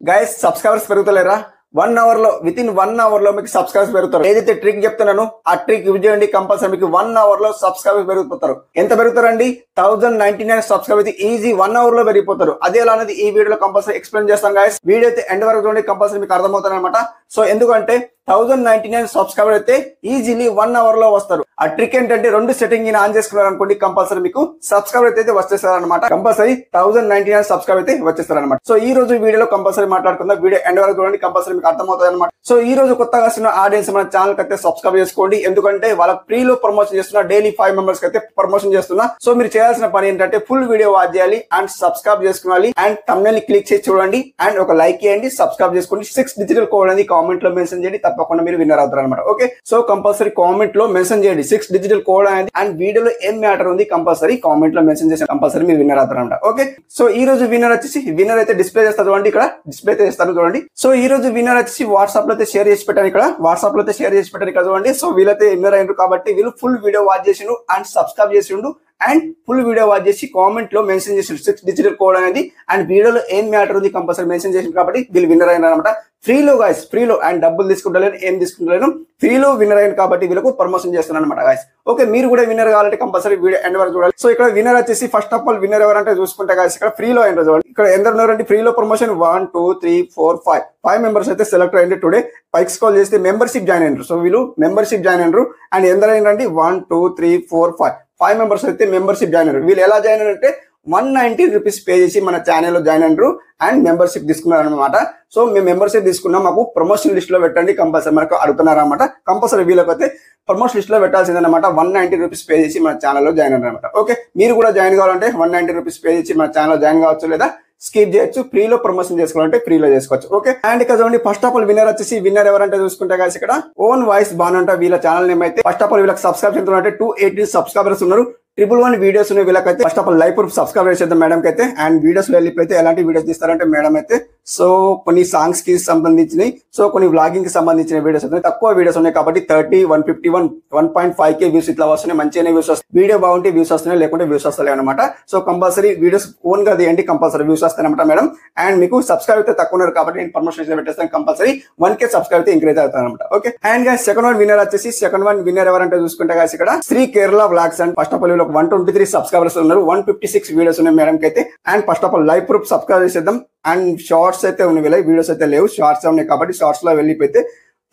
Guys subscribers పెరుగుతలేరా? 1 hour లో within 1 hour లో మీకు సబ్స్క్రైబర్స్ పెరుగుతారు. ఏదైతే ట్రిక్ చెప్తున్నానో ఆ ట్రిక్ యూజ్ చేయండి, కంపల్సరీ మీకు 1 hour లో సబ్స్క్రైబర్స్ పెరిగిపోతారు. ఎంత పెరుగుతారండి? 1099 సబ్స్క్రైబర్ అయితే ఈజీ 1 hour లో పెరిగిపోతారు. అదే ఎలా అనేది ఈ వీడియోలో కంపల్సరీ ఎక్స్ప్లెయిన్ చేస్తాను గైస్. వీడియో అయితే ఎండ్ వరకు చూడండి, కంపల్సరీ మీకు అర్థమవుతుంది అనమాట. సో ఎందుకంటే 1099 సబ్స్క్రైబర్ అయితే ఈజీలీ 1 hour లో వస్తారు. ఆ ట్రిక్ ఏంటంటే 2 సెట్టింగ్ ఆన్ చేసుకున్నారు అనుకోండి, కంపల్సరీ మీకు సబ్స్క్రైబర్ అయితే వచ్చేస్తారు అనమాట. కంపల్సరీ 1099 సబ్స్క్రైబర్ అయితే వచ్చేస్తారు అనమాట. సో ఈ రోజు వీడియోలో కంపల్సరీ మాట్లాడుకుందాం. వీడియో ఎండ్ వరకు చూడండి, కంపల్సరీ మీకు అర్థమవుతుంది అనమాట. సో ఈ రోజు కొత్తగా వస్తున్న ఆడియన్స్ మన ఛానల్ కి అయితే సబ్స్క్రైబ్ చేసుకోండి. ఎందుకంటే వాళ్ళ ఫ్రీలో ప్రమోషన్ చేస్తున్నా, డైలీ 5 మెంబర్స్ కి అయితే ప్రమోషన్ చేస్తున్నా. సో మీరు చేయాల్సిన పని ఏంటంటే ఫుల్ వీడియో వాచ్ చేయాలి అండ్ సబ్స్క్రైబ్ చేసుకోవాలి అండ్ థంబ్నెయిల్ ని క్లిక్ చేసి చూడండి అండ్ ఒక లైక్ చేయండి, సబ్స్క్రైబ్ చేసుకోండి. 6 డిజిటల్ కోడ్ అనేది కామెంట్ లో మెన్షన్ చేయండి, తప్పకుండా మీరు విన్నర్ అవుతారు అనమాట. ఓకే, సో కంపల్సరీ కామెంట్ లో మెన్షన్ చేయండి 6 డిజిటల్ కోడ్ అనేది అండ్ వీడియోలో ఏం మ్యాటర్ ఉంది కంపల్సరీ కామెంట్ లో మెన్షన్ చేసి కంపల్సరీ మీరు విన్నర్ అవుతారు అనమాట. ఓకే, సో ఈ రోజు విన్నర్ వచ్చేసి విన్నర్ అయితే డిస్ప్లే చేస్తారు చూడండి, ఇక్కడ డిస్ప్లే అయితే చేస్తారు చూడండి. సో ఈ రోజు విన్నర్ వచ్చేసి వాట్సాప్ లో అయితే షేర్ చేసి పెట్టాను, ఇక్కడ వాట్సాప్ లో అయితే షేర్ చేసి పెట్టారు ఇక్కడ చూడండి. సో వీళ్ళైతే విన్నర్ అయ్యారు కాబట్టి వీళ్ళు ఫుల్ వీడియో వాచ్ చేసిండు అండ్ సబ్స్క్రైబ్ చేసిండు అండ్ ఫుల్ వీడియో వాచ్ చేసి కామెంట్ లో మెన్షన్ చేసి 6 డిజిటల్ కోడ్ అనేది అండ్ వీడియోలో ఏం మ్యాటర్ ఉంది కంపల్సరీ మెన్షన్ చేసింది కాబట్టి వీళ్ళు విన్నర్ అయినారు అనమాట. ఫ్రీలో గాయస్, ఫ్రీలో అండ్ డబ్బులు తీసుకుంటలేను, ఏం తీసుకుంటలేను, ఫ్రీలో విన్నర్ అయింది కాబట్టి వీళ్ళకు ప్రమోషన్ చేస్తున్నాను అనమాట గాయస్. ఓకే, మీరు కూడా విన్నర్ కావాలంటే కంపల్సరీ వీడియో ఎండ్ వరకు చూడాలి. సో ఇక్కడ విన్నర్ వచ్చేసి ఫస్ట్ ఆఫ్ ఆల్ విన్నర్ ఎవరంటే చూసుకుంటే గాయస్, ఇక్కడ ఫ్రీలో అయినారు చూడండి. ఇక్కడ ఎందరు ఉన్నారంటే ఫ్రీలో ప్రమోషన్ 1 2 3 4 5 మెంబర్స్ అయితే సెలెక్ట్ అయ్యింది టుడే. పైకి స్క్రోల్ చేస్తే మెంబర్షిప్ జాయిన్ అయినారు. సో వీళ్ళు మెంబర్షిప్ జాయిన్ అయినారు అండ్ ఎందరు అయినారండి 1 2 3 4 5 మెంబర్స్ అయితే మెంబర్షిప్ జాయిన్ అయ్యారు. వీళ్ళు ఎలా జాయిన్ అయ్యారంటే 190 రూపీస్ పే చేసి మన ఛానల్లో జాయిన్ అయ్యారు అండ్ మెంబర్షిప్ తీసుకున్నారు అనమాట. సో మేము మెంబర్షిప్ తీసుకున్నాం, మాకు ప్రమోషన్ లిస్ట్ లో పెట్టండి కంపల్సరీ మనకు అడుగుతున్నారు అనమాట. కంపల్సరీ వీళ్ళకైతే ప్రమోషన్ లిస్ట్ లో పెట్టాల్సిందనమాట. 190 రూపీస్ పే చేసి మన ఛానల్లో జాయిన్ అయ్యారు అనమాట. ఓకే, మీరు కూడా జాయిన్ కావాలంటే 190 రూపీస్ పే చేసి మన ఛానల్లో జాయిన్ కావచ్చు, లేదా స్కిప్ చేయొచ్చు. ఫ్రీలో ప్రమోషన్ చేసుకోవాలంటే ఫ్రీలో చేసుకోవచ్చు. ఓకే, అండ్ ఇక్కడ చూడండి ఫస్ట్ ఆఫ్ ఆల్ విన్నర్ వచ్చేసి విన్నర్ ఎవరంటే చూసుకుంటే గాయస్, ఇక్కడ ఓన్ వాయిస్ బాగుంట వీళ్ళ ఛానల్ నేమ్ అయితే ఫస్ట్ ఆఫ్ ఆల్ వీళ్ళకి సబ్స్క్రైబ్ చేస్తున్నట్టే 280 సబ్స్క్రైబర్స్ ఉన్నారు. 111 వీడియోస్ ఉన్నాయి వీళ్ళకైతే. First of all live proof subscribe చేద్దాం మేడం కి అయితే. అండ్ వీడియోస్ లో వెళ్ళిపోతే ఎలాంటి వీడియోస్ తీస్తారంటే మేడం అయితే సో కొన్ని సాంగ్స్ కి సంబంధించినవి, సో కొన్ని వ్లాగింగ్ కి సంబంధించిన వీడియోస్ ఉన్నాయి. తక్కువ వీడియోస్ ఉన్నాయి కాబట్టి 30 151 1.5K వ్యూస్ ఇట్లా వస్తున్నాయి. మంచిగానే వ్యూస్ వస్తాయి. వీడియో బాగుంటే వ్యూస్ వస్తున్నాయి, లేకుంటే వ్యూస్ వస్తాయి అనమాట. సో కంపల్సరీ వీడియోస్ ఓన్ గా తీయండి, కంపల్సరీ వ్యూస్ వస్తాయి అనమాట మేడం. అండ్ మీకు సబ్స్క్రైబ్ అయితే తక్కువ ఉన్నారు కాబట్టి నేను పర్మిషన్ పెట్టేస్తాను, కంపల్సరీ 1K సబ్స్క్రైబ్ అయితే ఇంక్రీజ్ అవుతాను అనమాట. Okay, and guys second one winner వచ్చేసి సెకండ్ వన్ విన్నర్ ఎవరంటే చూసుకుంటే గైస్, ఇక్కడ Sri Kerala vlogs and first of all 123 subscribers ఉన్నారు. 156 వీడియోస్ ఉన్నాయి మేడం కి అయితే. And first of all live proof subscribe చేసేద్దాం. అండ్ షార్ట్స్ అయితే ఉన్నాయి, వీళ్ళ వీడియోస్ అయితే లేవు, షార్ట్స్ ఉన్నాయి కాబట్టి షార్ట్స్ లో వెళ్ళిపోతే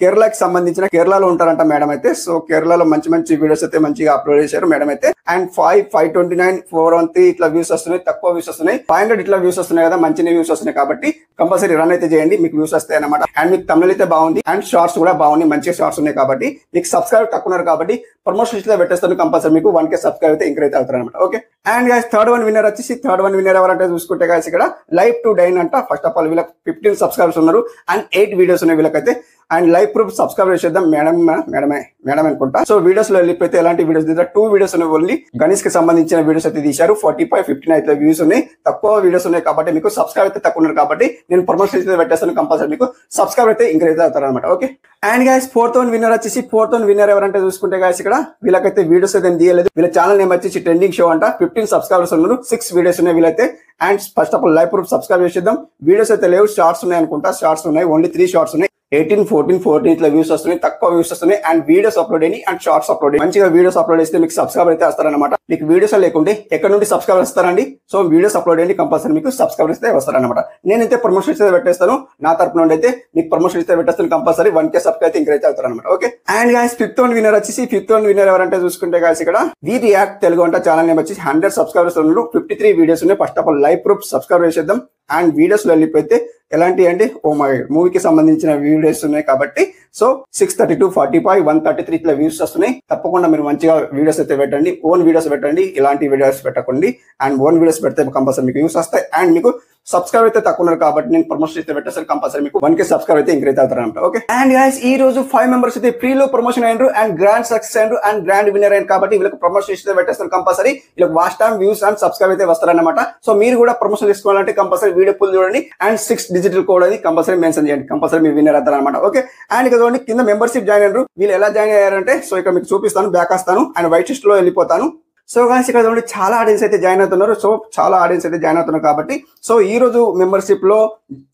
కేరళకి సంబంధించిన కేరళలో ఉంటారంట మేడం అయితే. సో కేరళలో మంచి మంచి వీడియోస్ అయితే మంచిగా అప్లోడ్ చేశారు మేడం అయితే. అండ్ 529 413 ఇట్లా వ్యూస్ వస్తున్నాయి, తక్కువ వ్యూస్ వస్తున్నాయి. 500 ఇట్లా వ్యూస్ వస్తున్నాయి కదా, మంచి వ్యూస్ వస్తున్నాయి కాబట్టి కంపల్సరీ రన్ అయితే చేయండి, మీకు వ్యూస్ వస్తాయి అనమాట. అండ్ మీకు తమిళ అయితే బాగుంది అండ్ షార్ట్స్ కూడా బాగున్నాయి, మంచిగా షార్ట్స్ ఉన్నాయి కాబట్టి మీకు సబ్స్క్రైబ్ తక్కువ ఉన్నారు కాబట్టి ప్రమోషన్ లిస్ట్ లో పెట్టేస్తాను, కంపల్సరీ మీకు 1K సబ్స్క్రైబ్ అయితే ఇంక్రీజ్ అవుతారు అనమాట. Okay, and guys third one winner వచ్చేసి థర్డ్ వన్ విన్నర్ ఎవరంటే చూసుకుంటే గైస్, ఇక్కడ లైవ్ టు డైన్ అంట. ఫస్ట్ ఆఫ్ ఆల్ వీళ్ళకి 15 సబ్స్క్రైబర్స్ ఉన్నారు అండ్ 8 వీడియోస్ ఉన్నాయి వీళ్ళకైతే. అండ్ లైవ్ ప్రూఫ్ సబ్స్క్రైబ్ చేద్దాం మేడం అనుకుంటా. సో వీడియోస్ లో వెళ్ళిపోతే ఎలాంటి వీడియోస్ తీసారు, 2 వీడియోస్ ఉన్నాయి ఓన్లీ. గణేష్ కి సంబంధించిన వీడియోస్ అయితే తీశారు. 45 59 అయితే వ్యూస్ ఉన్నాయి, తక్కువ వీడియోస్ ఉన్నాయి కాబట్టి మీకు సబ్స్క్రైబ్ అయితే తక్కువ ఉన్నారు కాబట్టి నేను ప్రమోషన్ అయితే పెట్టేస్తాను, కంపల్సరీ మీకు సబ్స్క్రైబ్ అయితే ఇంక్రీజ్ అవుతారు అనమాట. Okay, and guys fourth one winner వచ్చేసి ఫోర్త్ వన్ విన్నర్ ఎవరంటే చూసుకుంటే గైస్, ఇక్కడ వీళ్ళకైతే వీడియోస్ అయితే తీయలేదు. వీళ్ళ ఛానల్ నేమ్ వచ్చేసి ట్రెండింగ్ షో అంట. 15 సబ్స్క్రైబర్స్ ఉన్నారు, 6 వీడియోస్ ఉన్నాయి వీళ్ళైతే. And first of all live proof subscribe చేద్దాం. వీడియోస్ అయితే లేవు, షార్ట్స్ ఉన్నాయి అనుకుంటా. షార్ట్స్ ఉన్నాయి, ఓన్లీ 3 షార్ట్స్ ఉన్నాయి. 18 14 ఇట్లా వ్యూస్ వస్తున్నాయి, తక్కువ వ్యూస్ వస్తున్నాయి. అండ్ వీడియోస్ అప్లోడ్ అయ్యి అండ్ షార్ట్స్ అప్లోడ్ అయ్యి మంచిగా వీడియోస్ అప్లోడ్ చేస్తే మీకు సబ్స్క్రైబర్ అయితే వస్తారనమాట. మీకు వీడియోస్ లేకుంటే ఎక్కడ నుండి సబ్స్క్రైబర్ వస్తారండి. సో వీడియోస్ అప్లోడ్ అయ్యి కంపల్సరీ మీకు సబ్స్క్రైబర్ అయితే వస్తారనమాట. నేనైతే ప్రమోషన్ అయితే పెట్టేస్తాను, నా తరపు నుండి అయితే మీకు ప్రమోషన్ అయితే పెట్టేస్తాను, కంపల్సరీ 1K సబ్స్క్రైబ్ అయితే ఇంక్రీజ్ అవుతారనమాట. Okay, and guys fifth one winner వచ్చేసి ఫిఫ్త్ వన్ విన్నర్ ఎవరంటే చూసుకుంటే గైస్, ఇక్కడ వి రియాక్ట్ తెలుగు అంట ఛానల్ నేమ్ వచ్చేసి 100 సబ్స్క్రైబర్స్ ఉన్నారు. 53 వీడియోస్ ఉన్నాయి. First of all live proof subscribe చేద్దాం. అండ్ వీడియోస్ లో వెళ్ళిపోతే ఎలాంటి అంటే ఓ మై మూవీకి సంబంధించిన వీడియోస్ ఉన్నాయి కాబట్టి సో 632 45 133 ఇట్లా వ్యూస్ వస్తున్నాయి. తప్పకుండా మీరు మంచిగా వీడియోస్ అయితే పెట్టండి, ఓన్ వీడియోస్ పెట్టండి, ఇలాంటి వీడియోస్ పెట్టకండి. అండ్ ఓన్ వీడియోస్ పెడితే కంపల్సరీ మీకు వ్యూస్ వస్తాయి. అండ్ మీకు సబ్స్క్రైబ్ అయితే తక్కువ ఉన్నారు కాబట్టి నేను ప్రమోషన్ అయితే పెట్టేస్తాను, కంపల్సరీ మీకు 1K సబ్స్క్రైబ్ అయితే ఇంక్రీజ్ అవుతారు అనమాట. ఓకే, అండ్ గైస్ ఈ రోజు 5 మెంబర్స్ అయితే ఫ్రీలో ప్రమోషన్ అయ్యారు అండ్ గ్రాండ్ సక్సెస్ అయ్యారు అండ్ గ్రాండ్ విన్నర్ అయ్యారు కాబట్టి వీళ్ళకి ప్రమోషన్ అయితే పెట్టేస్తాను, కంపల్సరీ వీళ్ళకి watch time views and subscribe అయితే వస్తారనమాట. సో మీరు కూడా ప్రమోషన్ తీసుకోవాలంటే కంపల్సరీ వీడియో ఫుల్ చూడండి అండ్ 6 డిజిటల్ కోడ్ అది కంపల్సరీ మెన్షన్ చేయండి, కంపల్సరీ మీరు విన్నర్ అవుతారు అనమాట. ఓకే, అండ్ ఇక్కడ చూడండి కింద మెంబర్షిప్ జాయిన్ అయ్యారు. వీళ్ళు ఎలా జాయిన్ అయ్యారంటే సో ఇక్కడ మీకు చూపిస్తాను, బ్యాక్ వస్తాను అండ్ వైట్ లిస్ట్ లో వెళ్ళిపోతాను. సో గాయస్ ఇక్కడ చూడండి చాలా ఆడియన్స్ అయితే జాయిన్ అవుతున్నారు. సో చాలా ఆడియన్స్ అయితే జాయిన్ అవుతున్నారు కాబట్టి సో ఈ రోజు మెంబర్షిప్ లో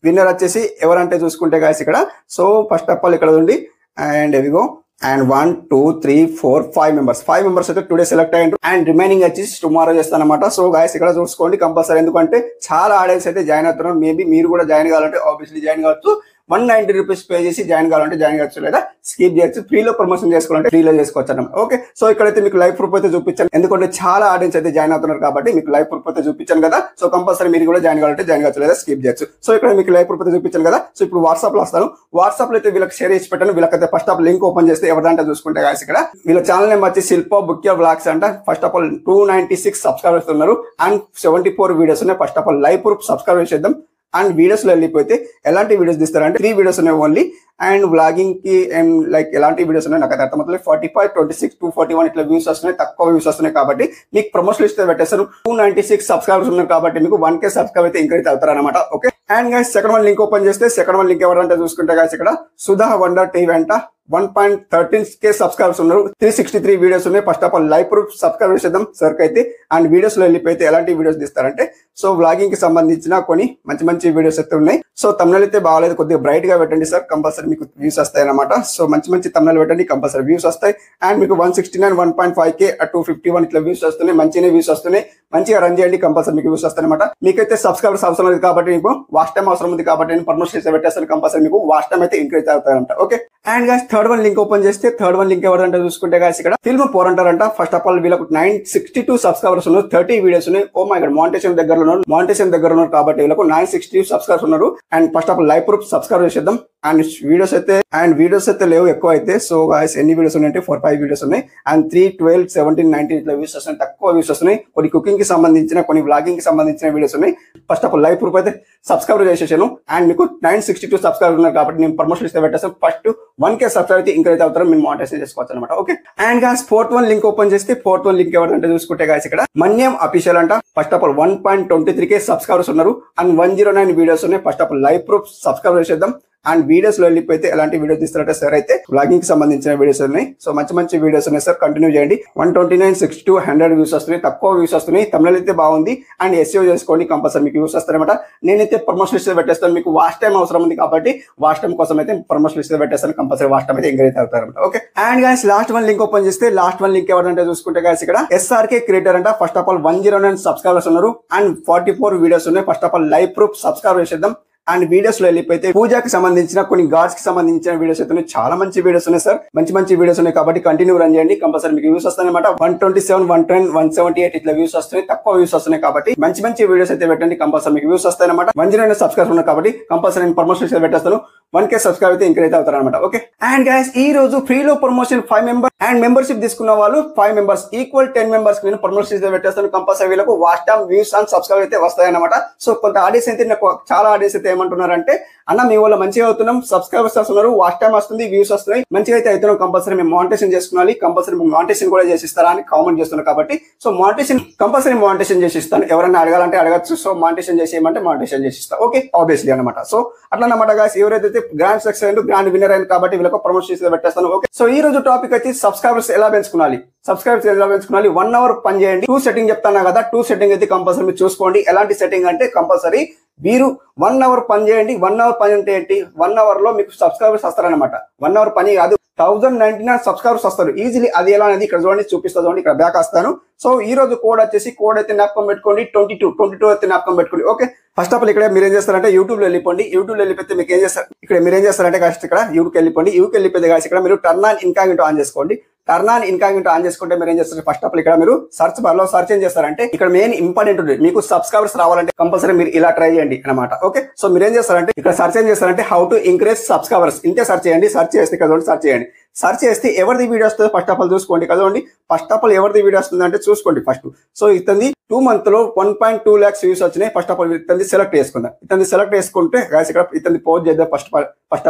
విన్నర్ వచ్చేసి ఎవరంటే చూసుకుంటే గాయస్ ఇక్కడ సో ఫస్ట్ ఆఫ్ ఆల్ ఇక్కడ ఉంది అండ్ ఎవిగో అండ్ 1 2 3 4 5 మెంబర్స్ అయితే టుడే సెలెక్ట్ అయ్యారు అండ్ రిమైనింగ్ వచ్చేసి టుమారో చేస్తానమాట. సో గాయస్ ఇక్కడ చూసుకోండి కంపల్సరీ, ఎందుకంటే చాలా ఆడియన్స్ అయితే జాయిన్ అవుతున్నారు. మేబీ మీరు కూడా జాయిన్ కావాలంటే ఆబ్వియస్లీ జాయిన్ కావచ్చు. 190 రూపీస్ పే చేసి జాయిన్ కావాలంటే జాయిన్ కావచ్చు, లేదా స్కిప్ చేయొచ్చు. ఫ్రీలో ప్రమోషన్ చేసుకోవాలంటే ఫ్రీలో చేసుకోవచ్చు అన్నమాట. ఓకే, సో ఇక్కడైతే మీకు లైవ్ ప్రూఫ్ అయితే చూపించాను, ఎందుకంటే చాలా ఆడియన్స్ అయితే జాయిన్ అవుతున్నారు కాబట్టి మీకు లైవ్ ప్రూఫ్ అయితే చూపించాను కదా. సో కంపల్సరీ మీరు కూడా జాయిన్ కావాలంటే జాయిన్ కావచ్చు, లేదా స్కిప్ చేయొచ్చు. సో ఇక్కడ మీకు లైవ్ ప్రూఫ్ అయితే చూపించాను కదా. సో ఇప్పుడు వాట్సాప్ లో వస్తాను. వాట్సాప్ లో అయితే వీళ్ళకి షేర్ చేసి పెట్టాను. వీళ్ళకైతే ఫస్ట్ ఆఫ్ లింక్ ఓపెన్ చేస్తే ఎవరిదంటే చూసుకుంటే గాయస్ ఇక్కడ వీళ్ళ ఛానల్ నేమ్ వచ్చి శిల్ప బుక్యా బ్లాగ్స్ అంట. ఫస్ట్ ఆఫ్ ఆల్ 296 సబ్స్క్రైబర్స్ ఉన్నారు అండ్ 74 వీడియోస్ ఉన్నాయి. First of all live proof subscribe చేద్దాం. అండ్ వీడియోస్ లో వెళ్ళిపోతే ఎలాంటి వీడియోస్ తీస్తారంటే 3 వీడియోస్ ఉన్నాయి ఓన్లీ. అండ్ వ్లాగింగ్ కి అండ్ లైక్ ఎలాంటి వీడియోస్ ఉన్నాయి నాకు అయితే అర్థమవుతుంది. 45, 26, 241 ఇట్లా వ్యూస్ వస్తున్నాయి, తక్కువ వ్యూస్ వస్తున్నాయి కాబట్టి మీకు ప్రమోషన్ ఇస్తే పెట్టేస్తారు. 296 సబ్స్క్రైబర్స్ ఉన్నారు కాబట్టి మీకు 1K సబ్స్క్రైబ్ అయితే ఇంక్రీజ్ అవుతారు అనమాట. Okay, and guys second one link open చేస్తే సెకండ్ వన్ లింక్ ఎవరంటే చూసుకుంటే గైస్ ఇక్కడ సుధా వండర్ టీవీ అంట. 1.13K సబ్స్క్రైబర్స్ ఉన్నారు. 363 వీడియోస్ ఉన్నాయి. First of all live proof subscribe చేద్దాం సర్క్ అయితే. అండ్ వీడియోస్ లో వెళ్ళిపోతే ఎలాంటి వీడియోస్ తీస్తారంటే సో వ్లాగింగ్ కి సంబంధించిన కొన్ని మంచి వీడియోస్ అయితే ఉన్నాయి. సో తమ్నెల్ అయితే బాగాలేదు, కొద్దిగా బ్రైట్ గా పెట్టండి సార్, కంపల్సరీ మీకు వ్యూస్ వస్తాయి అనమాట. సో మంచి తమ్నెల్ పెట్టండి, కంపల్సరీ వ్యూస్ వస్తాయి. అండ్ మీకు 169, 1.5K, 251 ఇట్లా వ్యూస్ వస్తున్నాయి, మంచిగా వ్యూస్ వస్తున్నాయి. మంచిగా రన్ చేయండి, కంపల్సరీ మీకు వ్యూస్ వస్తాయి అనమాట. మీకైతే సబ్స్క్రైబర్స్ అవసరం లేదు కాబట్టి మీకు వాచ్ టైం అవసరం ఉంది కాబట్టి నేను ప్రమోషన్ చేసి పెట్టేస్తాను. కంపల్సరీ మీకు వాచ్ టైం అయితే ఇంక్రీజ్ అవుతాయంట. Okay, and guys third one link open చేస్తే థర్డ్ వన్ లింక్ ఎవరంటే చూసుకుంటే గాయస్ ఇక్కడ ఫిల్మ్ పోర్ అంటారంట. ఫస్ట్ ఆఫ్ ఆల్ వీళ్ళకు 962 సబ్స్క్రైబర్స్ ఉన్నారు, 30 వీడియోస్ ఉన్నాయి. ఓ మై గాడ్, మానిటైజేషన్ దగ్గర ఉన్నారు కాబట్టి వీళ్ళకు 962 సబ్స్క్రైబర్స్ ఉన్నారు. And first of all live proof subscribe చేద్దాం. అండ్ వీడియోస్ అయితే లేవు ఎక్కువ అయితే. సో గాయస్ ఎన్ని వీడియోస్ ఉన్నాయంటే 4-5 వీడియోస్ ఉన్నాయి. అండ్ 3, 12, 17, 19 ఇట్లా వ్యూస్ వస్తున్నాయి, తక్కువ వ్యూస్ వస్తున్నాయి. కొన్ని కుకింగ్ కి సంబంధించిన, కొన్ని వ్లాగింగ్ కి సంబంధించిన వీడియోస్ ఉన్నాయి. First of all live proof అయితే సబ్స్క్రైబ్ చేసేసాను. అండ్ మీకు 962 సబ్స్క్రైబర్ ఉన్నారు కాబట్టి నేను ప్రమోషన్ ఇస్తే పెట్టేస్తాను. ఫస్ట్ 1K సబ్స్క్రైబ్ అయితే ఇంక్రీజ్ అవుతారు, మీరు మానిటైజేషన్ చేసుకోవచ్చు అనమాట. Okay, and guys fourth one link open చేస్తే ఫోర్త్ వన్ లింక్ ఎవరంటే చూసుకుంటే గాయస్ ఇక్కడ మన్యం అఫీషియల్ అంట. First of all 1.23K subscribers ఉన్నారు అండ్ 109 వీడియోస్ ఉన్నాయి. First of all live proof subscribe చేద్దాం. అండ్ వీడియోస్ లో వెళ్ళిపోతే ఎలాంటి వీడియోస్ తీస్తారంటే సార్ అయితే వ్లాగింగ్ కి సంబంధించిన వీడియోస్ ఉన్నాయి. సో మంచి వీడియోస్ ఉన్నాయి సార్, కంటిన్యూ చేయండి. 129, 62, 100 వ్యూస్ వస్తున్నాయి, తక్కువ వ్యూస్ వస్తున్నాయి. తమిళ అయితే బాగుంది అండ్ SEO చేసుకోండి, కంపల్సరీ మీకు వ్యూస్ వస్తారనమాట. నేనైతే ప్రమోషన్ ఇస్తే పెట్టేస్తాను. మీకు వాచ్ టైం అవసరం ఉంది కాబట్టి వాచ్ టైం కోసం అయితే ప్రమోషన్ ఇస్తే పెట్టేస్తాను. కంపల్సరీ వాచ్ టైం అయితే ఎంకరేజ్ అవుతారనమాట. Okay, and guys last one link open చేస్తే లాస్ట్ వన్ లింక్ ఎవరంటే చూసుకుంటే గాయస్ ఇక్కడ SRK క్రియేటర్ అంట. ఫస్ట్ ఆఫ్ ఆల్ 109 సబ్స్క్రైబర్స్ ఉన్నారు అండ్ 44 వీడియోస్ ఉన్నాయి. First of all live proof subscribe చేద్దాం. అండ్ వీడియోస్ లో వెళ్ళిపోతే పూజకి సంబంధించిన, కొన్ని గాడ్స్ కి సంబంధించిన వీడియోస్ అయితే చాలా మంచి వీడియోస్ ఉన్నాయి సార్, మంచి వీడియోస్ ఉన్నాయి కాబట్టి కంటిన్యూ రన్ చేయండి, కంపల్సరీ మీకు వ్యూస్ వస్తాయి అనమాట. 127, 110, 178 ఇట్లా వ్యూస్ వస్తున్నాయి, తక్కువ వ్యూస్ వస్తున్నాయి కాబట్టి మంచి వీడియోస్ అయితే పెట్టండి, కంపల్సరీ మీకు వ్యూస్ వస్తాయి అనమాట. 109 సబ్స్క్రైబ్ ఉన్నారు కాబట్టి కంపల్సరీ నేను ప్రమోషన్ పెట్టేస్తాను. 1K సబ్స్క్రైబ్ అయితే ఇంక్రీజ్ అవుతారు అనమాట. ఓకే, అండ్ గైస్ ఈ రోజు ఫ్రీలో ప్రమోషన్ 5 మెంబర్స్ అండ్ మెంబర్షిప్ తీసుకున్న వాళ్ళు 5 మెంబర్స్ ఈక్వల్ 10 మెంబర్స్ నేను ప్రమోషన్ పెట్టేస్తాను. కంపల్సరీ వీళ్ళకు watch time, views and subscribe అయితే వస్తాయి అనమాట. సో కొంత ఆడియన్స్ అయితే నాకు చాలా ఆడియన్స్ అయితే ఏమంటున్నారంటే అన్న మీ వల్ల మంచిగా అవుతున్నాం, సబ్స్క్రైబర్స్ వస్తున్నారు, వాచ్ టైం వస్తుంది, వ్యూస్ వస్తున్నాయి, మంచిగా అయితే అవుతున్నాం, కంపల్సరీ మేము మానిటైజేషన్ చేసుకోవాలి, కంపల్సరీ మానిటైజేషన్ కూడా చేసిస్తారా అని కామెంట్ చేస్తున్నారు కాబట్టి సో కంపల్సరీ మానిటైజేషన్ చేసిస్తాను. ఎవరైనా అడగాలంటే అడగచ్చు. సో మానిటైజేషన్ చేసేయమంటే మానిటైజేషన్ చేసిస్తా. ఓకే, ఆబ్వియస్లీ అనమాట. సో అట్లా అనమాట గాయస్, ఎవరైతే గ్రాండ్ సక్సెస్ అయ్యారు, గ్రాండ్ విన్నర్ అయ్యారు కాబట్టి వీళ్ళకి ప్రమోషన్ పెట్టేస్తాను. ఓకే, సో ఈ రోజు టాపిక్ వచ్చి సబ్స్క్రైబర్స్ ఎలా పెంచుకోవాలి. 1 అవర్ పని చేయండి. 2 సెట్టింగ్ చెప్తాను కదా, 2 సెట్టింగ్ అయితే కంపల్సరీ మీరు చూసుకోండి. ఎలాంటి సెట్టింగ్ అంటే కంపల్సరీ మీరు 1 అవర్ పని చేయండి. 1 అవర్ పని అంటే ఏంటి, 1 అవర్ లో మీకు సబ్స్క్రైబర్స్ వస్తారనమాట. 1 అవర్ పని కాదు, 1099 సబ్స్క్రైబర్స్ వస్తారు ఈజీలీ. అది ఎలా అనేది ఇక్కడ చూడండి, చూపిస్తా చూడండి, ఇక్కడ బ్యాక్ వస్తాను. సో ఈ రోజు కోడ్ వచ్చేసి కోడ్ అయితే జ్ఞాపకం పెట్టుకోండి, 22 అయితే జ్ఞాపకం పెట్టుకోండి. ఓకే, ఫస్ట్ ఆఫ్ ఆల్ ఇక్కడ మీరు ఏం చేస్తారంటే యూట్యూబ్ లో వెళ్ళిపోండి. యూట్యూబ్ లో వెళ్ళిపోతే మీకు ఏం చేస్తారు, ఇక్కడ మీరు ఏం చేస్తారంటే కాస్ట్ ఇక్కడ యూట్యూబ్ వెళ్ళిపోండి. యూట్యూబ్ వెళ్ళిపోతే కాస్ట్ ఇక్కడ మీరు టర్న్ ఆన్ ఇన్కాగ్నిటో ఆన్ చేసుకోండి. టర్న్ ఆన్ ఇన్కాగ్నిటో ఆన్ చేసుకుంటే మీరు ఏం చేస్తారు, ఫస్ట్ ఆఫ్ ఆల్ ఇక్కడ మీరు సర్చ్ బార్ లో సర్చ్ ఏం చేస్తారంటే ఇక్కడ మెయిన్ ఇంపార్టెంట్ ఉంది, మీకు సబ్స్క్రైబర్స్ రావాలంటే కంపల్సరీ మీరు ఇలా ట్రై చేయండి అనమాట. ఓకే, సో మీరు ఏం చేస్తారంటే ఇక్కడ సర్చ్ ఏం చేస్తారంటే హౌ టు ఇంక్రీజ్ సబ్స్క్రైబర్స్ ఇంతే సర్చ్ చేయండి. సర్చ్ చేస్తే ఇక్కడ సర్చ్ చేయండి. సర్చ్ చేస్తే ఎవరిది వీడియో వస్తుందో ఫస్ట్ ఆఫ్ ఆల్ చూసుకోండి. కదండి, ఫస్ట్ ఆఫ్ ఆల్ ఎవరిది వీడియో వస్తుంది అంటే చూసుకోండి ఫస్ట్. సో ఇతని 2 months లో 1.2 lakhs వ్యూస్ వచ్చినాయి. ఫస్ట్ ఆఫ్ ఆల్ ఇతని సెలెక్ట్ చేసుకుందాం. ఇతని సెలెక్ట్ చేసుకుంటే గాయస్ ఇక్కడ ఇతని పోస్ట్ చేద్దాం ఫస్ట్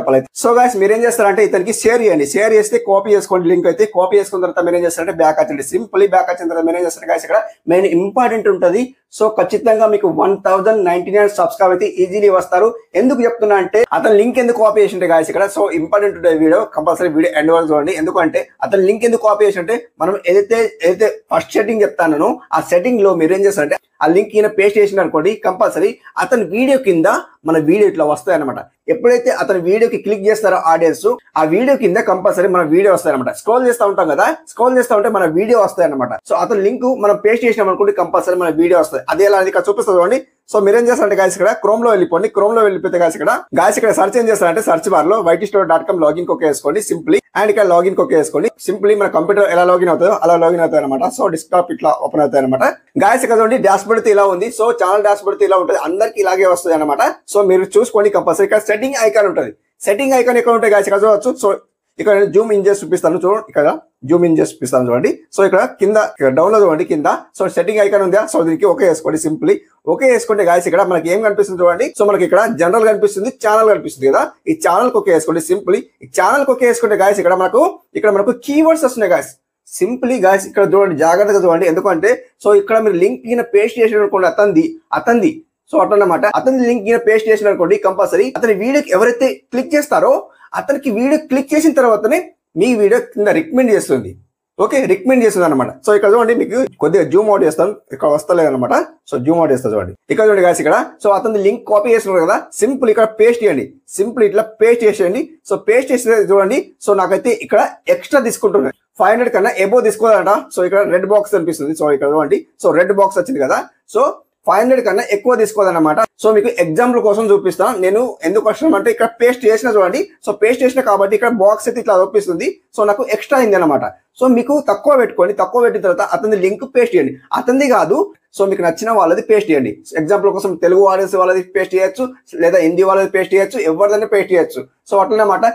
ఆఫ్ ఆల్ అయితే. సో గాయస్ మీరు ఏం చేస్తారంటే ఇతనికి షేర్ చేయండి. షేర్ చేస్తే కాపీ చేసుకోండి లింక్ అయితే. కాపీ చేసుకున్న తర్వాత మీరు ఏం చేస్తారంటే బ్యాక్ వచ్చండి. సింపుల్లీ బ్యాక్ వచ్చిన తర్వాత మీరు ఏం చేస్తారు గాయస్ ఇక్కడ మెయిన్ ఇంపార్టెంట్ ఉంటుంది. సో ఖచ్చితంగా మీకు 1099 సబ్స్క్రైబ్ అయితే ఈజీలీ వస్తారు. ఎందుకు చెప్తున్నా అంటే అతను లింక్ ఎందుకు కాపీ చేసింటే గాయస్ ఇక్కడ సో ఇంపార్టెంట్ ఉంటుంది వీడియో, కంపల్సరీ వీడియో ఎండ్ తెలియదు చూడండి. ఎందుకంటే అతను లింక్ ఎందుకు కాపీ చేసి అంటే మనం ఏదైతే ఫస్ట్ సెట్టింగ్ చెప్తాను ఆ సెట్టింగ్ లో మీరు ఏం చేస్తారంటే ఆ లింక్ ఈయన పేస్ట్ చేసిన అనుకోండి కంపల్సరీ అతని వీడియో కింద మన వీడియో ఇట్లా వస్తాయి అనమాట. ఎప్పుడైతే అతని వీడియోకి క్లిక్ చేస్తారో ఆడియన్స్ ఆ వీడియో కింద కంపల్సరీ మన వీడియో వస్తాయి అనమాట. స్క్రోల్ చేస్తూ ఉంటాం కదా, స్క్రోల్ చేస్తూ ఉంటే మన వీడియో వస్తాయి అనమాట. సో అతని లింక్ మనం పేస్ట్ చేసినాం అనుకోండి కంపల్సరీ మన వీడియో వస్తాయి. అదే ఎలా ఇక్కడ చూపిస్తుంది చూడండి. సో మీరేం చేస్తారంటే గాయస్ ఇక్కడ క్రోమ్ లో వెళ్ళిపోండి. క్రోమ్ లో వెళ్ళిపోతే గాయస్ ఇక్కడ సర్చ్ ఏం చేస్తారంటే సర్చ్ బార్ లో whitestore.com లాగిన్ కొక్క వేసుకోండి సింప్లీ. అండ్ ఇక్కడ లాగిన్ కొక్క వేసుకోండి సింప్లీ. మన కంప్యూటర్ ఎలా లాగిన్ అవుతుందో అలా లాగిన్ అవుతాయి అనమాట. సో డెస్క్టాప్ ఇట్లా ఓపెన్ అవుతాయి అనమాట. గాయస్ ఇక్కడ చూడండి డాష్ బోర్డ్ ఇలా ఉంది. సో ఛానల్ డాష్ బోర్డ్ ఇలా ఉంటుంది, అందరికి ఇలాగే వస్తుంది అనమాట. సో మీరు చూసుకోండి కంపల్సరీ. ఇక్కడ సెట్టింగ్ ఐకాన్ ఉంటుంది. సెట్టింగ్ ఐకాన్ ఎక్కడ ఉంటాయి గాయస్ ఇక్కడ చూడవచ్చు. సో ఇక్కడ నేను జూమ్ ఇన్ చేసి చూపిస్తాను చూడండి. ఇక్కడ జూమ్ ఇన్ చేసి చూపిస్తాను చూడండి. సో ఇక్కడ కింద డౌన్ లో చూడండి కింద. సో సెట్టింగ్ ఐకాన్ ఉందా, సో దీనికి ఓకే వేసుకోండి సింప్లీ. ఓకే వేసుకుంటే గాయస్ ఇక్కడ మనకి ఏం కనిపిస్తుంది చూడండి. సో మనకి ఇక్కడ జనరల్ కనిపిస్తుంది, ఛానల్ కనిపిస్తుంది కదా. ఈ ఛానల్ ఓకే వేసుకోండి సింప్లీ. ఈ ఛానల్ ఓకే వేసుకుంటే గాయస్ ఇక్కడ మనకు కీవర్డ్స్ వస్తున్నాయి గాయస్ సింప్లీ. గాయస్ ఇక్కడ చూడండి, జాగ్రత్తగా చూడండి. ఎందుకంటే సో ఇక్కడ మీరు లింక్ ఈయన పేస్ట్ చేసిన అనుకోండి అతంది సో అట్లన్నమాట. అతని లింక్ ఈయన పేస్ట్ చేసిన అనుకోండి కంపల్సరీ అతని వీడియోకి ఎవరైతే క్లిక్ చేస్తారో అతనికి వీడియో క్లిక్ చేసిన తర్వాతనే మీ వీడియో కింద రికమెండ్ చేస్తుంది. ఓకే, రికమెండ్ చేస్తుంది అనమాట. సో ఇక్కడ చూడండి మీకు కొద్దిగా జూమ్ అవుట్ చేస్తాను, ఇక్కడ వస్తలేదు అనమాట. సో జూమ్ అవుట్ చేస్తా చూడండి. ఇక్కడ చూడండి గాయస్ ఇక్కడ సో అతని లింక్ కాపీ చేస్తున్నారు కదా, సింపుల్ ఇక్కడ పేస్ట్ చేయండి. సింపుల్ ఇట్లా పేస్ట్ చేసేయండి. సో పేస్ట్ చేస్తే చూడండి. సో నాకైతే ఇక్కడ ఎక్స్ట్రా తీసుకుంటున్నాను 500 కన్నా ఎబో తీసుకోవాలంట. సో ఇక్కడ రెడ్ బాక్స్ అనిపిస్తుంది. సో ఇక్కడ చూడండి. సో రెడ్ బాక్స్ వచ్చింది కదా. సో 500 కన్నా ఎక్కువ తీసుకోదన్నమాట. సో మీకు ఎగ్జాంపుల్ కోసం చూపిస్తాను నేను ఎందుకు వస్తున్నాం అంటే ఇక్కడ పేస్ట్ చేసిన చూడండి. సో పేస్ట్ చేసిన కాబట్టి ఇక్కడ బాక్స్ అయితే ఇట్లా చూపిస్తుంది. సో నాకు ఎక్స్ట్రా అయింది అనమాట. సో మీకు తక్కువ పెట్టుకోండి. తక్కువ పెట్టిన తర్వాత అతని లింక్ పేస్ట్ చేయండి. అతనిది కాదు, సో మీకు నచ్చిన వాళ్ళది పేస్ట్ చేయండి. ఎగ్జాంపుల్ కోసం తెలుగు ఆడియన్స్ వాళ్ళది పేస్ట్ చేయొచ్చు, లేదా హిందీ వాళ్ళది పేస్ట్ చేయొచ్చు, ఎవరిదైనా పేస్ట్ చేయొచ్చు. సో అట్లనమాట.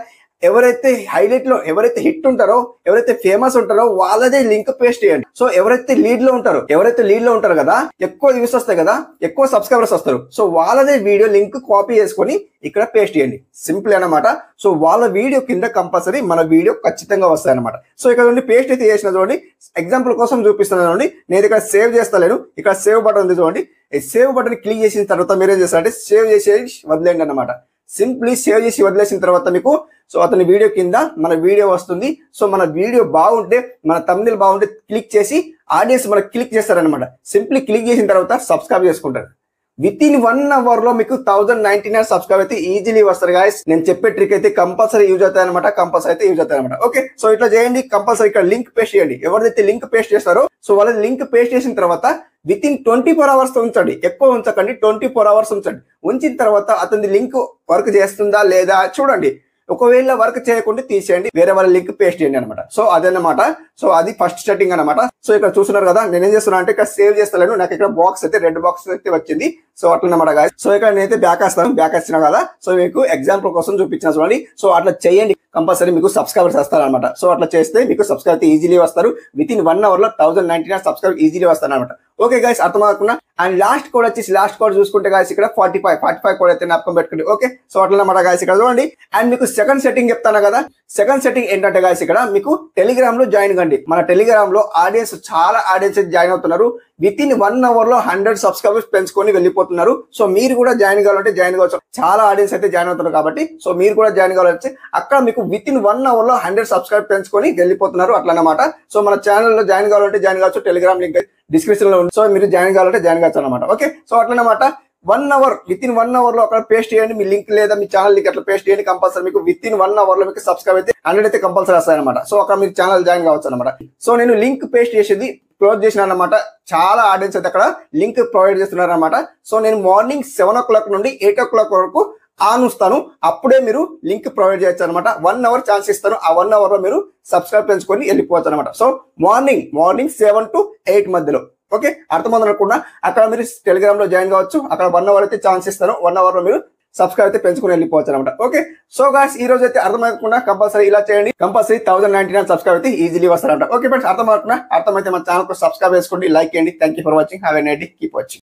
ఎవరైతే హైలైట్ లో ఎవరైతే హిట్ ఉంటారో, ఎవరైతే ఫేమస్ ఉంటారో వాళ్ళదే లింక్ పేస్ట్ చేయండి. సో ఎవరైతే లీడ్ లో ఉంటారో కదా, ఎక్కువ వ్యూస్ వస్తాయి కదా, ఎక్కువ సబ్స్క్రైబర్స్ వస్తారు. సో వాళ్ళదే వీడియో లింక్ కాపీ చేసుకొని ఇక్కడ పేస్ట్ చేయండి. సింపుల్ అన్నమాట. సో వాళ్ళ వీడియో కింద కంపల్సరీ మన వీడియో ఖచ్చితంగా వస్తాయి అనమాట. సో ఇక్కడ చూడండి పేస్ట్ అయితే చేసిన చూడండి. ఎగ్జాంపుల్ కోసం చూపిస్తున్నాను చూడండి. నేను ఇక్కడ సేవ్ చేస్తలేను. ఇక్కడ సేవ్ బటన్ ఉంది చూడండి. ఈ సేవ్ బటన్ క్లిక్ చేసిన తర్వాత మీరు ఏం చేస్తారంటే సేవ్ చేసి వదిలేండి అనమాట. సింప్లీ సేవ్ చేసి వదిలేసిన తర్వాత మీకు సో అతని వీడియో కింద మన వీడియో వస్తుంది. సో మన వీడియో బాగుంటే, మన థంబ్నెయిల్ బాగుంటే క్లిక్ చేసి ఆడియన్స్ మనకు క్లిక్ చేస్తారనమాట. సింప్లీ క్లిక్ చేసిన తర్వాత సబ్స్క్రైబ్ చేసుకుంటారు. విత్ ఇన్ 1 అవర్ లో మీకు 1099 సబ్స్క్రైబ్ అయితే ఈజీలీ వస్తారు గాయస్. నేను చెప్పే ట్రిక్ అయితే కంపల్సరీ యూజ్ అవుతాయి అనమాట. ఓకే, సో ఇట్లా చేయండి. కంపల్సరీ ఇక్కడ లింక్ పేస్ట్ చేయండి. ఎవరైతే లింక్ పేస్ట్ చేస్తారో సో వాళ్ళ లింక్ పేస్ట్ చేసిన తర్వాత విత్ ఇన్ 24 అవర్స్ ఉంచండి. ఎక్కువ ఉంచకండి, 24 అవర్స్ ఉంచండి. ఉంచిన తర్వాత అతని లింక్ వర్క్ చేస్తుందా లేదా చూడండి. ఒకవేళ వర్క్ చేయకుండా తీసేయండి, వేరే వాళ్ళ లింక్ పేస్ట్ చేయండి అనమాట. సో అదన్నమాట. సో అది ఫస్ట్ సెట్టింగ్ అనమాట. సో ఇక్కడ చూస్తున్నారు కదా, నేనేం చేస్తున్నా అంటే ఇక్కడ సేవ్ చేస్తాను. నాకు ఇక్కడ బాక్స్ అయితే రెడ్ బాక్స్ అయితే వచ్చింది. So అట్లన్నమాట guys. సో ఇక్కడ నేనైతే బ్యాక్ వస్తున్నా కదా. సో మీకు ఎగ్జాంపుల్ కోసం చూపించిన చూడండి. సో అట్లా చేయండి, కంపల్సరీ మీకు సబ్స్క్రైబర్స్ వస్తారు అనమాట. సో అట్లా చేస్తే మీకు సబ్స్క్రైబ్ అయితే ఈజీలీ వస్తారు. విత్ ఇన్ 1 అవర్ లో 1099 సబ్స్క్రైబ్ ఈజీలీ వస్తారు అనమాట. ఓకే గైస్, అర్థమవుతున్నా. అండ్ లాస్ట్ కోడ్ చూసుకుంటే గాయస్ ఇక్కడ 45 కోడ్ అయితే జ్ఞాపకం పెట్టుకోండి. ఓకే, సో అట్లన్నమాట గాయస్ ఇక్కడ చూడండి. అండ్ మీకు సెకండ్ సెట్టింగ్ చెప్తాను కదా. సెకండ్ సెట్టింగ్ ఏంటంటే గాయస్ ఇక్కడ మీకు టెలిగ్రామ్ లో జాయిన్ కండి. మన టెలిగ్రామ్ లో చాలా ఆడియన్స్ జాయిన్ అవుతున్నారు. విత్ ఇన్ 1 అవర్ లో 100 సబ్స్క్రైబర్స్ పెంచుకొని వెళ్ళిపోతున్నారు. సో మీరు కూడా జాయిన్ కావాలంటే జాయిన్ కావచ్చు. చాలా ఆడియన్స్ అయితే జాయిన్ అవుతున్నారు కాబట్టి సో మీరు కూడా జాయిన్ కావాలంటే అక్కడ మీకు విత్ ఇన్ 1 అవర్ లో 100 సబ్స్క్రైబ్ పెంచుకొని వెళ్ళిపోతున్నారు అట్లన్నమాట. సో మన ఛానల్లో జాయిన్ కావాలంటే జాయిన్ కావచ్చు. టెలిగ్రామ్ లింక్ డిస్క్రిప్షన్ లో ఉంది. సో మీరు జాయిన్ కావాలంటే జాయిన్ కావచ్చు అనమాట. ఓకే, సో అట్లన్నమాట. 1 అవర్ విత్ ఇన్ 1 అవర్ లో అక్కడ పేస్ట్ చేయండి. మీ లింక్ లేదా మీ ఛానల్ లింక్ అట్లా పేస్ట్ చేయండి. కంపల్సరీ మీకు విత్ ఇన్ 1 అవర్ లో మీకు సబ్స్క్రైబ్ అయితే 100 అయితే కంపల్సరీ వస్తాయన్నమాట. సో అక్కడ మీరు ఛానల్ జాయిన్ కావచ్చు అనమాట. సో నేను లింక్ పేస్ట్ చేసేది క్లోజ్ చేసిన అనమాట. చాలా ఆడియన్స్ అయితే అక్కడ లింక్ ప్రొవైడ్ చేస్తున్నారు అనమాట. సో నేను మార్నింగ్ 7 o'clock నుండి 8 o'clock వరకు ఆన్ వస్తాను. అప్పుడే మీరు లింక్ ప్రొవైడ్ చేయొచ్చు అనమాట. 1 అవర్ ఛాన్స్ ఇస్తాను. ఆ 1 అవర్ లో మీరు సబ్స్క్రైబ్ పెంచుకొని వెళ్ళిపోవచ్చు అనమాట. సో మార్నింగ్ 7 to 8 మధ్యలో. ఓకే, అర్థమవుతుంది అనుకున్నా. అక్కడ మీరు టెలిగ్రామ్ లో జాయిన్ కావచ్చు. అక్కడ 1 అవర్ అయితే ఛాన్స్ ఇస్తాను. 1 అవర్ లో మీరు సబ్స్క్రైబ్ అయితే పెంచుకుని వెళ్ళిపోవచ్చు అనమాట. ఓకే, సో గాయ్స్ ఈ రోజు అయితే అర్థమవుకుండా కంపల్సరీ ఇలా చేయండి. కంపల్సరీ 1099 సబ్స్క్రైబ్ అయితే ఈజీలీ వస్తారంట. ఓకే ఫ్రెండ్స్, అర్థమవుతున్నా. అర్థమైతే మన ఛానల్ కు సబ్స్క్రైబ్ చేసుకోండి, లైక్ చేయండి. Thank you for watching. Have a night day. Keep watching.